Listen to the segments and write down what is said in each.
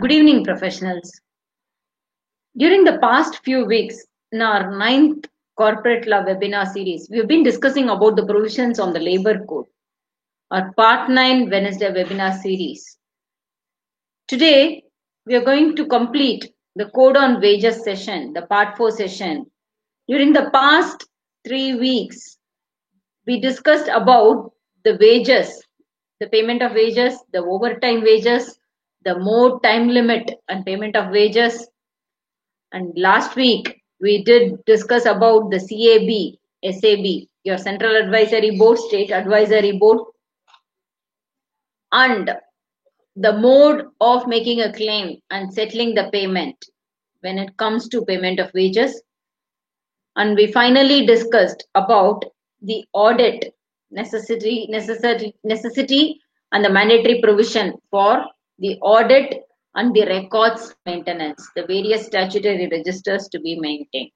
Good evening, professionals. During the past few weeks, in our 9th Corporate Law webinar series, we have been discussing about the provisions on the Labor Code, our Part 9 Wednesday webinar series. Today, we are going to complete the Code on Wages session, the Part 4 session. During the past 3 weeks, we discussed about the wages, the payment of wages, the overtime wages, the mode, time limit and payment of wages. And last week, we did discuss about the CAB, SAB, your Central Advisory Board, State Advisory Board, and the mode of making a claim and settling the payment when it comes to payment of wages. And we finally discussed about the audit necessity and the mandatory provision for the audit and the records maintenance, the various statutory registers to be maintained.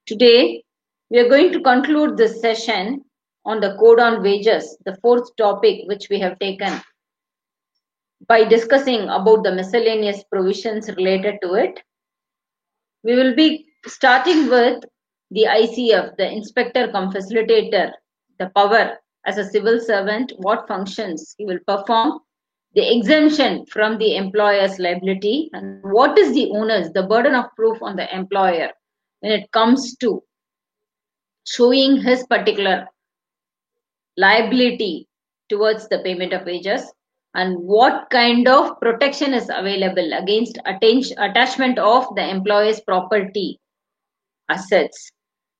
Today, we are going to conclude this session on the Code on Wages, the fourth topic which we have taken, by discussing about the miscellaneous provisions related to it. We will be starting with the ICF, the Inspector cum Facilitator, the power as a civil servant, what functions he will perform, the exemption from the employer's liability, and what is the onus, the burden of proof on the employer when it comes to showing his particular liability towards the payment of wages, and what kind of protection is available against attachment of the employer's property assets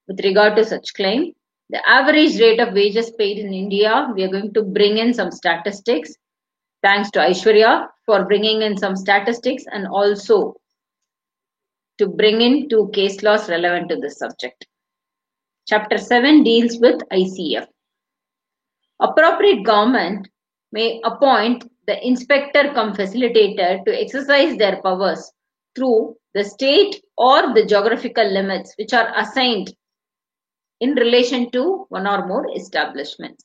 with regard to such claim. The average rate of wages paid in India, we are going to bring in some statistics. Thanks to Aishwarya for bringing in some statistics and also to bring in 2 case laws relevant to this subject. Chapter 7 deals with ICF. Appropriate government may appoint the inspector cum facilitator to exercise their powers through the state or the geographical limits which are assigned in relation to one or more establishments.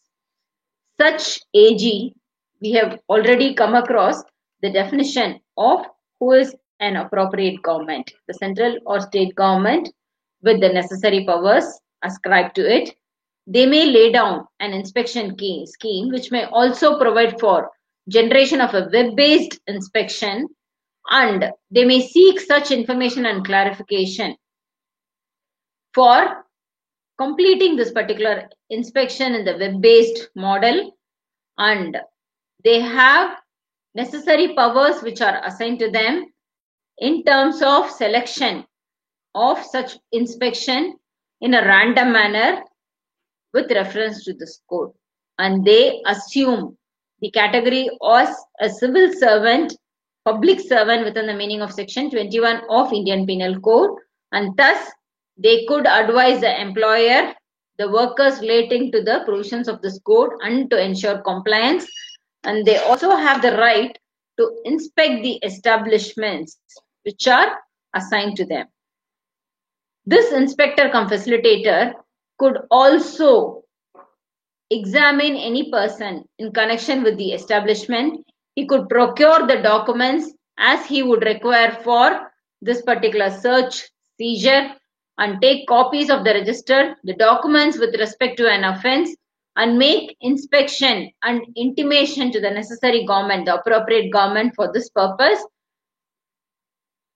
Such AG, we have already come across the definition of who is an appropriate government, the central or state government with the necessary powers ascribed to it. They may lay down an inspection scheme which may also provide for generation of a web-based inspection, and they may seek such information and clarification for completing this particular inspection in the web-based model, and they have necessary powers which are assigned to them in terms of selection of such inspection in a random manner with reference to this code, and they assume the category as a civil servant, public servant within the meaning of section 21 of Indian Penal Code, and thus they could advise the employer, the workers relating to the provisions of this code and to ensure compliance, and they also have the right to inspect the establishments which are assigned to them. This inspector cum facilitator could also examine any person in connection with the establishment. He could procure the documents as he would require for this particular search, seizure, and take copies of the register, the documents with respect to an offence, and make inspection and intimation to the necessary government, the appropriate government for this purpose,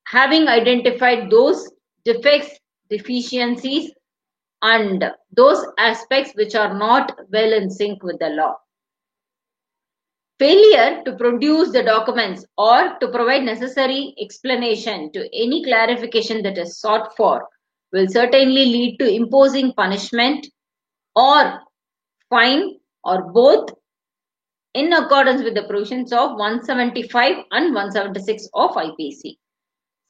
having identified those defects, deficiencies, and those aspects which are not well in sync with the law. Failure to produce the documents or to provide necessary explanation to any clarification that is sought for will certainly lead to imposing punishment or fine or both in accordance with the provisions of 175 and 176 of IPC.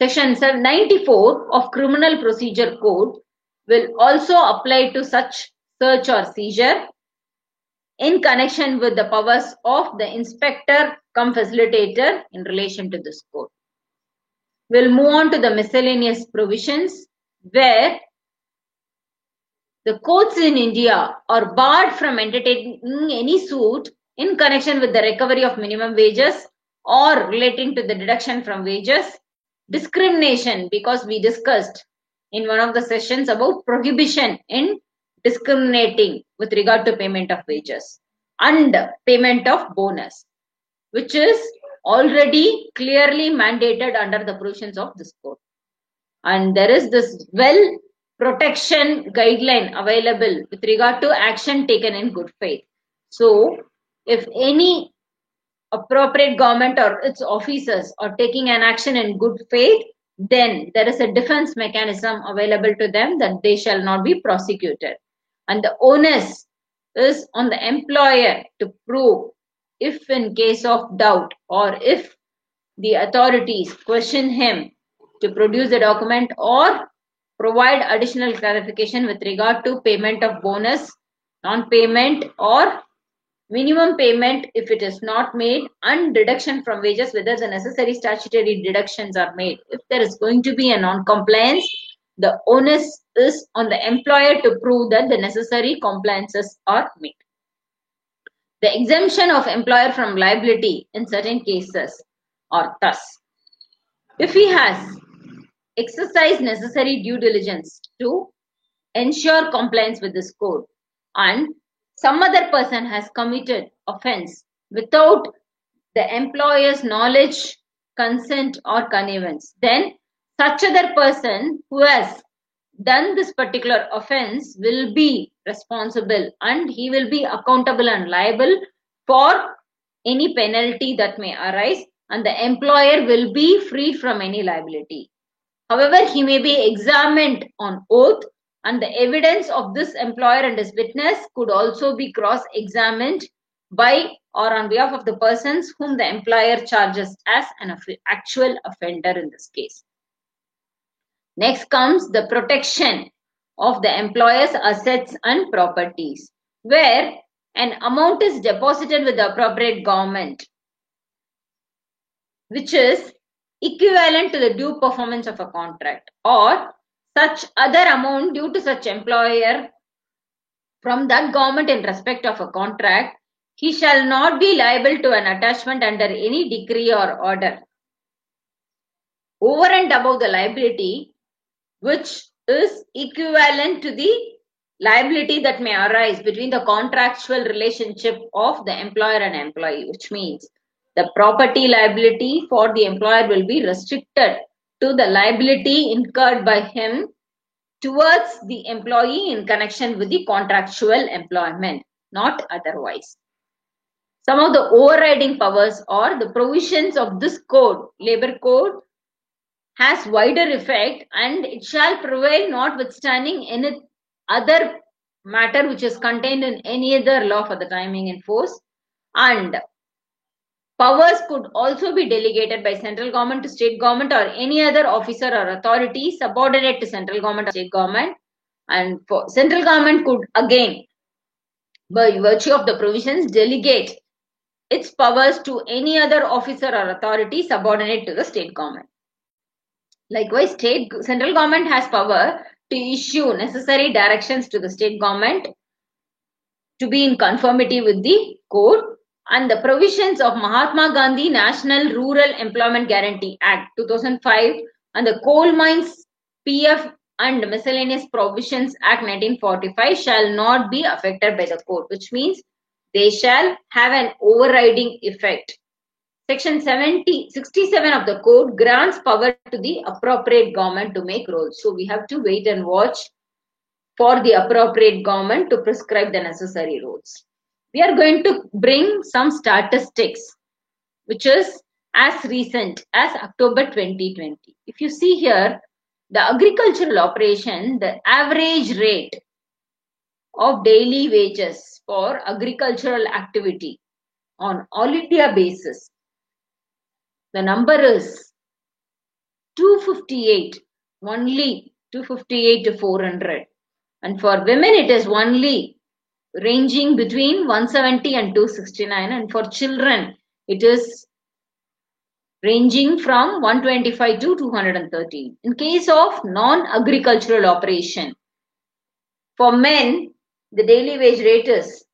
Section 94 of Criminal Procedure Code will also apply to such search or seizure in connection with the powers of the inspector cum facilitator in relation to this code. We'll move on to the miscellaneous provisions, where the courts in India are barred from entertaining any suit in connection with the recovery of minimum wages or relating to the deduction from wages, discrimination, because we discussed in one of the sessions about prohibition in discriminating with regard to payment of wages, and payment of bonus, which is already clearly mandated under the provisions of this code. And there is this well protection guideline available with regard to action taken in good faith. So if any appropriate government or its officers are taking an action in good faith, then there is a defense mechanism available to them that they shall not be prosecuted. And the onus is on the employer to prove, if in case of doubt or if the authorities question him, to produce the document or provide additional clarification with regard to payment of bonus, non-payment or minimum payment if it is not made, and deduction from wages whether the necessary statutory deductions are made. If there is going to be a non-compliance, the onus is on the employer to prove that the necessary compliances are made. The exemption of employer from liability in certain cases are thus: if he has exercised necessary due diligence to ensure compliance with this code, and some other person has committed offense without the employer's knowledge, consent or connivance, then such other person who has done this particular offense will be responsible, and he will be accountable and liable for any penalty that may arise, and the employer will be freed from any liability. However, he may be examined on oath, and the evidence of this employer and his witness could also be cross-examined by or on behalf of the persons whom the employer charges as an actual offender in this case. Next comes the protection of the employer's assets and properties, where an amount is deposited with the appropriate government, which is equivalent to the due performance of a contract, or such other amount due to such employer from that government in respect of a contract, he shall not be liable to an attachment under any decree or order over and above the liability which is equivalent to the liability that may arise between the contractual relationship of the employer and employee, which means the property liability for the employer will be restricted to the liability incurred by him towards the employee in connection with the contractual employment, not otherwise. Some of the overriding powers or the provisions of this code, labor code, has wider effect, and it shall prevail notwithstanding any other matter which is contained in any other law for the timing in force, and powers could also be delegated by central government to state government or any other officer or authority subordinate to central government or state government. And for central government could again, by virtue of the provisions, delegate its powers to any other officer or authority subordinate to the state government. Likewise, central government has power to issue necessary directions to the state government to be in conformity with the code, and the provisions of Mahatma Gandhi National Rural Employment Guarantee Act 2005 and the Coal Mines PF and Miscellaneous Provisions Act 1945 shall not be affected by the code, which means they shall have an overriding effect. Section 67 of the code grants power to the appropriate government to make rules. So we have to wait and watch for the appropriate government to prescribe the necessary rules. We are going to bring some statistics, which is as recent as October 2020. If you see here, the agricultural operation, the average rate of daily wages for agricultural activity on all India basis, the number is 258, only 258 to 400. And for women, it is only ranging between 170 and 269. And for children, it is ranging from 125 to 213. In case of non-agricultural operation, for men, the daily wage rate is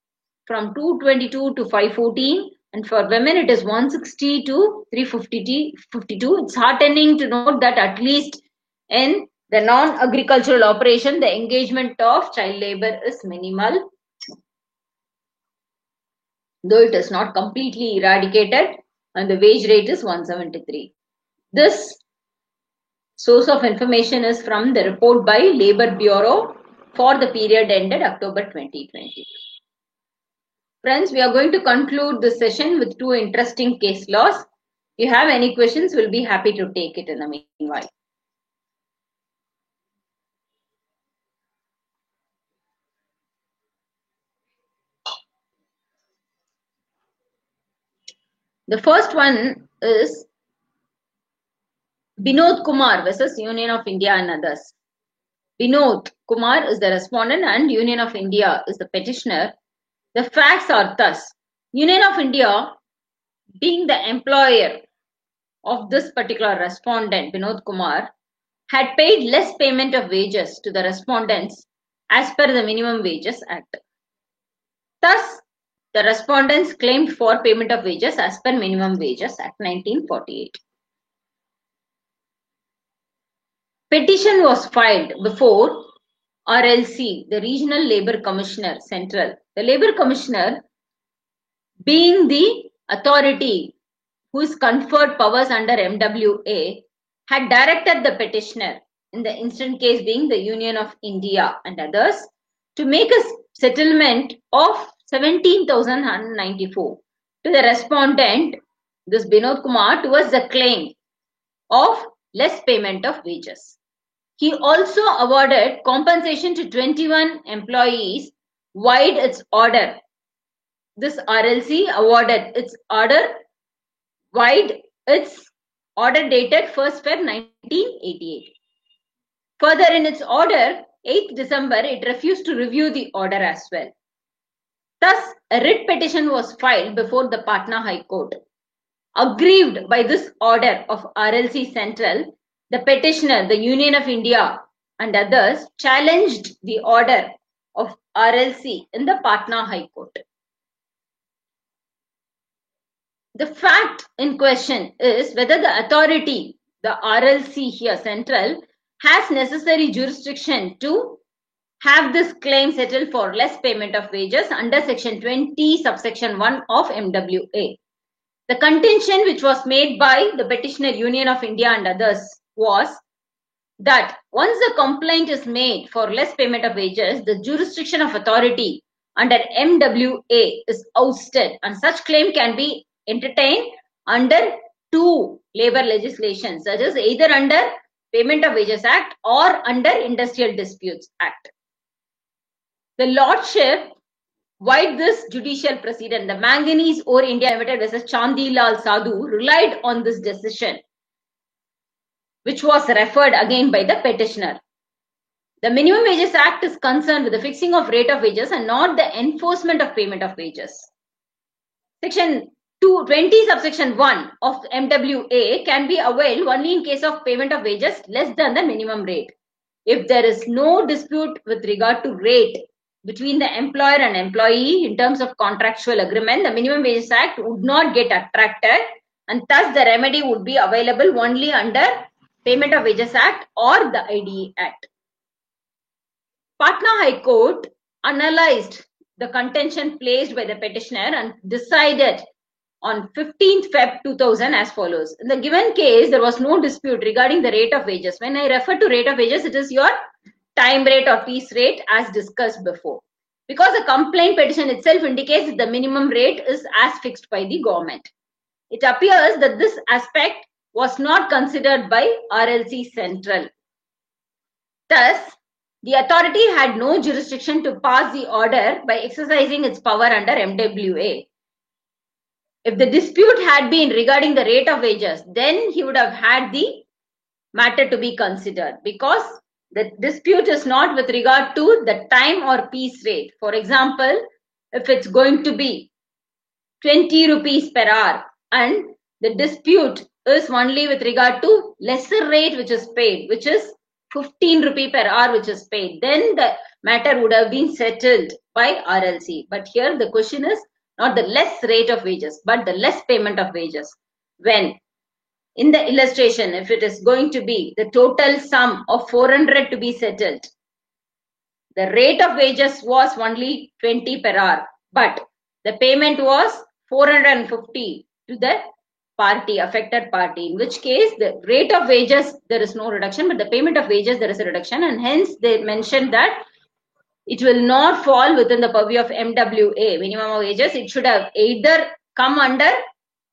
from 222 to 514, and for women it is 160 to 352. It's heartening to note that at least in the non-agricultural operation, the engagement of child labor is minimal, though it is not completely eradicated, and the wage rate is 173. This source of information is from the report by Labour Bureau for the period ended October 2020. Friends, we are going to conclude this session with two interesting case laws. If you have any questions, we'll be happy to take it in the meanwhile. The first one is Binod Kumar versus Union of India and others. Binod Kumar is the respondent and Union of India is the petitioner. The facts are thus: Union of India, being the employer of this particular respondent, Binod Kumar, had paid less payment of wages to the respondents as per the Minimum Wages Act. Thus, the respondents claimed for payment of wages as per Minimum Wages Act 1948. Petition was filed before RLC, the Regional Labour Commissioner Central. The Labour Commissioner, being the authority who is conferred powers under MWA, had directed the petitioner, in the instant case being the Union of India and others, to make a settlement of 17,194 to the respondent, this Binod Kumar, towards the claim of less payment of wages. He also awarded compensation to 21 employees wide its order. This RLC awarded its order wide its order dated 1st Feb 1988. Further, in its order, 8th December, it refused to review the order as well. Thus, a writ petition was filed before the Patna High Court. Aggrieved by this order of RLC Central, the petitioner, the Union of India and others, challenged the order of RLC in the Patna High Court. The fact in question is whether the authority, the RLC here, Central, has necessary jurisdiction to have this claim settled for less payment of wages under Section 20, subsection 1 of MWA. The contention which was made by the petitioner, Union of India and others, was that once the complaint is made for less payment of wages, the jurisdiction of authority under MWA is ousted, and such claim can be entertained under two labor legislations, such as either under Payment of Wages Act or under Industrial Disputes Act. The Lordship, why this judicial precedent, the Manganese Ore India Limited versus Chandilal Sadhu, relied on this decision, which was referred again by the petitioner. The Minimum Wages Act is concerned with the fixing of rate of wages and not the enforcement of payment of wages. Section 20, subsection 1 of MWA can be availed only in case of payment of wages less than the minimum rate. If there is no dispute with regard to rate between the employer and employee in terms of contractual agreement, the Minimum Wages Act would not get attracted, and thus the remedy would be available only under Payment of Wages Act or the IDE Act. Patna High Court analyzed the contention placed by the petitioner and decided on 15th Feb 2000 as follows. In the given case, there was no dispute regarding the rate of wages. When I refer to rate of wages, it is your time rate or piece rate as discussed before. Because the complaint petition itself indicates that the minimum rate is as fixed by the government. It appears that this aspect was not considered by RLC Central. Thus, the authority had no jurisdiction to pass the order by exercising its power under MWA. If the dispute had been regarding the rate of wages, then he would have had the matter to be considered, because the dispute is not with regard to the time or piece rate. For example, if it's going to be 20 rupees per hour and the dispute is only with regard to lesser rate which is paid, which is 15 rupee per hour which is paid, then the matter would have been settled by RLC. But here the question is not the less rate of wages, but the less payment of wages. When in the illustration, if it is going to be the total sum of 400 to be settled, the rate of wages was only 20 per hour, but the payment was 450 to the affected party, in which case the rate of wages, there is no reduction, but the payment of wages, there is a reduction, and hence they mentioned that it will not fall within the purview of MWA, minimum wages. It should have either come under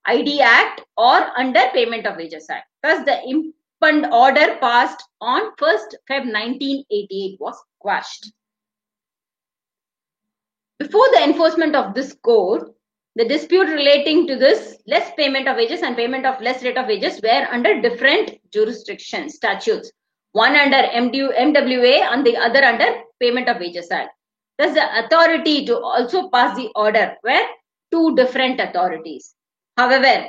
ID Act or under Payment of Wages Act. Thus, the impugned order passed on 1st Feb 1988 was quashed. Before the enforcement of this code, the dispute relating to this less payment of wages and payment of less rate of wages were under different jurisdiction statutes, one under MWA and the other under Payment of Wages Act. Thus, the authority to also pass the order were two different authorities. However,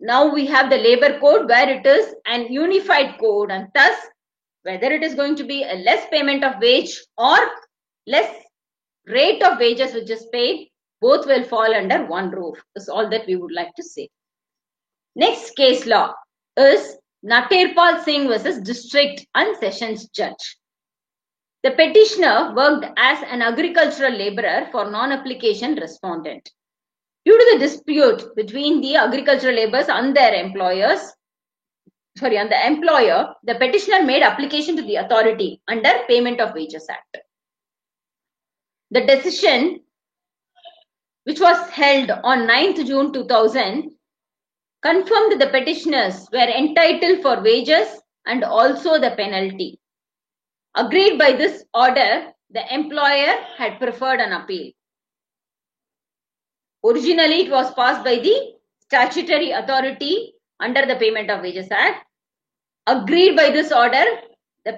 now we have the labor code where it is an unified code, and thus whether it is going to be a less payment of wage or less rate of wages which is paid, both will fall under one roof. Is all that we would like to say. Next case law is Naterpal Singh versus District and Sessions Judge. The petitioner worked as an agricultural laborer for non-application respondent. Due to the dispute between the agricultural laborers and their employer, the petitioner made application to the authority under Payment of Wages Act. The decision, which was held on 9th June 2000, confirmed that the petitioners were entitled for wages and also the penalty. Agreed by this order, the employer had preferred an appeal. Originally, it was passed by the statutory authority under the Payment of Wages Act. Agreed by this order, the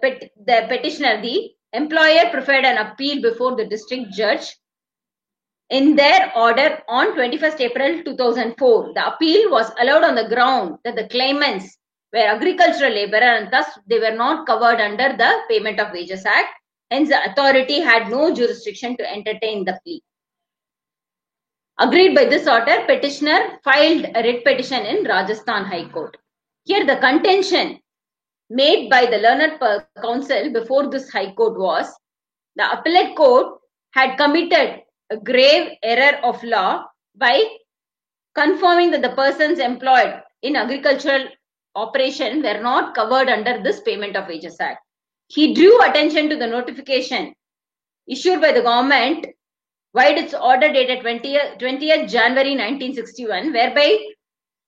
petitioner, the employer, preferred an appeal before the district judge. In their order on 21st April 2004, the appeal was allowed on the ground that the claimants were agricultural laborer and thus they were not covered under the Payment of Wages Act. Hence, the authority had no jurisdiction to entertain the plea. Agreed by this order, petitioner filed a writ petition in Rajasthan High Court. Here, the contention made by the learned counsel before this High Court was the appellate court had committed a grave error of law by confirming that the persons employed in agricultural operation were not covered under this Payment of Wages Act. He drew attention to the notification issued by the government vide its order dated 20th January 1961, whereby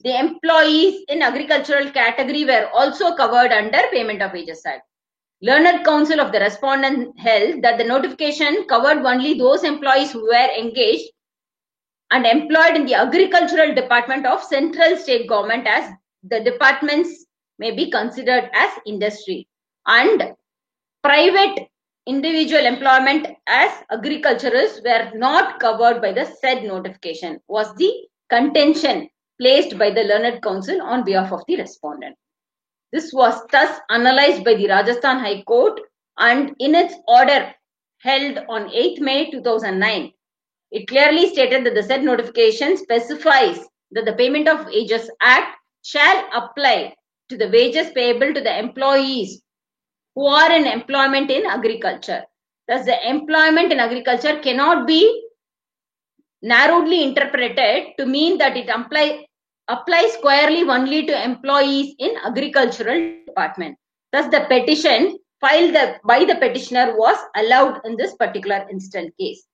the employees in agricultural category were also covered under Payment of Wages Act. Learned counsel of the respondent held that the notification covered only those employees who were engaged and employed in the agricultural department of central state government, as the departments may be considered as industry, and private individual employment as agriculturists were not covered by the said notification, was the contention placed by the learned counsel on behalf of the respondent. This was thus analyzed by the Rajasthan High Court, and in its order held on 8th May 2009, it clearly stated that the said notification specifies that the Payment of Wages Act shall apply to the wages payable to the employees who are in employment in agriculture. Thus, the employment in agriculture cannot be narrowly interpreted to mean that it applies squarely only to employees in agricultural department. Thus, the petition filed by the petitioner was allowed in this particular instant case.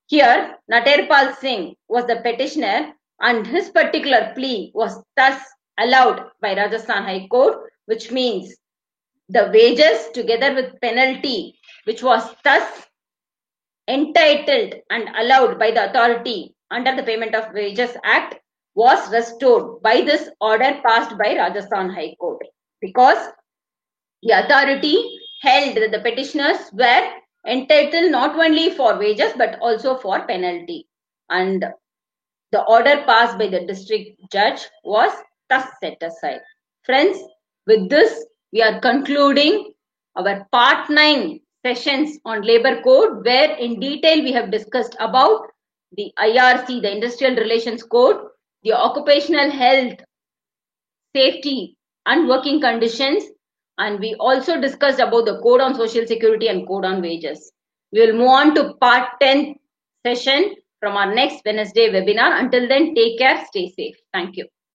Here, Naterpal Singh was the petitioner and his particular plea was thus allowed by Rajasthan High Court, which means the wages together with penalty, which was thus entitled and allowed by the authority under the Payment of Wages Act, was restored by this order passed by Rajasthan High Court, because the authority held that the petitioners were entitled not only for wages but also for penalty, and the order passed by the district judge was thus set aside. Friends, with this we are concluding our part 9 sessions on labor code, where in detail we have discussed about the IRC, the Industrial Relations Code, the Occupational Health, Safety and Working Conditions, and we also discussed about the Code on Social Security and Code on Wages. We will move on to part 10 session from our next Wednesday webinar. Until then, take care, stay safe. Thank you.